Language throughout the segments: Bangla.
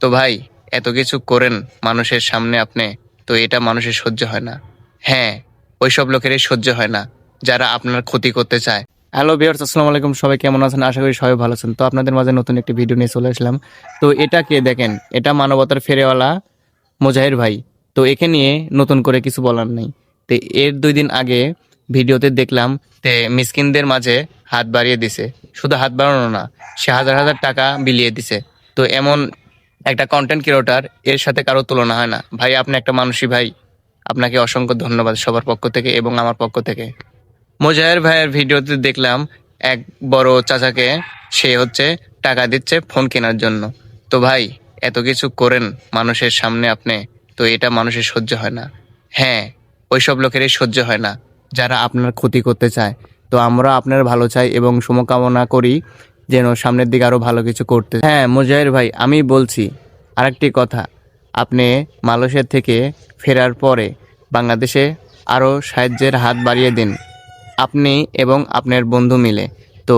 তো ভাই, এত কিছু করেন মানুষের সামনে আপনি, তো এটা মানুষের সহ্য হয় না। হ্যাঁ, ওইসব লোকেরই সহ্য হয় না যারা আপনার ক্ষতি করতে চায়। হ্যালো ভিউয়ার্স, আসসালামু আলাইকুম। সবাই কেমন আছেন? আশা করি সবাই ভালো আছেন। তো আপনাদের মাঝে নতুন একটি ভিডিও নিয়ে চলে আসলাম। তো এটা কে দেখেন, এটা মানবতার ফেরেওয়ালা মুজাহির ভাই। তো একে নিয়ে নতুন করে কিছু বলার নেই। তো এর 2 দিন আগে ভিডিওতে দেখলাম তে মিসকিনদের মাঝে হাত বাড়িয়ে দিছে। শুধু হাত বাড়ানো না, সে হাজার হাজার টাকা বিলিয়ে দিছে। তো এমন একটা কন্টেন্ট ক্রিয়েটর, এর সাথে কারো তুলনা হয় না। ভাই, আপনি একটা মানুষই ভাই। আপনাকে অসংখ্য ধন্যবাদ সবার পক্ষ থেকে এবং আমার পক্ষ থেকে। মোজাহের ভাইয়ের ভিডিওতে দেখলাম এক বড় চাচাকে, সে হচ্ছে টাকা দিচ্ছে ফোন কেনার জন্য। তো ভাই, এত কিছু করেন মানুষের সামনে আপনি, তো এটা মানুষের সহ্য হয় না। হ্যাঁ, ওইসব লোকেরই সহ্য হয় না যারা আপনার ক্ষতি করতে চায়। তো আমরা আপনার ভালো চাই এবং শুভকামনা করি যেন সামনের দিকে আরো ভালো কিছু করতে। হ্যাঁ মুজাহির ভাই, আমি বলছি আরেকটি কথা। আপনি মালয়েশিয়া থেকে ফেরার পরে বাংলাদেশে আরো সাহায্যের হাত বাড়িয়ে দিন, আপনি এবং আপনার বন্ধু মিলে। তো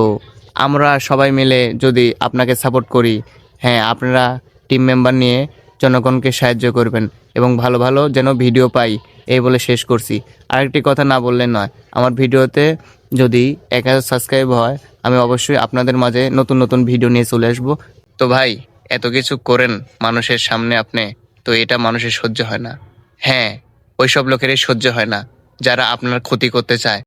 আমরা সবাই মিলে যদি আপনাকে সাপোর্ট করি, হ্যাঁ, আপনারা টিম মেম্বার নিয়ে জনগণকে সাহায্য করবেন এবং ভালো ভালো যেন ভিডিও পাই, এই বলে শেষ করছি। আরেকটি কথা না বললে নয়, আমার ভিডিওতে যদি 1000 সাবস্ক্রাইব হয়, আমি অবশ্যই আপনাদের মাঝে নতুন নতুন ভিডিও নিয়ে চলে আসবো। তো ভাই, এত কিছু করেন মানুষের সামনে আপনি, তো এটা মানুষের সহ্য হয় না। হ্যাঁ, ওইসব লোকেরই সহ্য হয় না যারা আপনার ক্ষতি করতে চায়।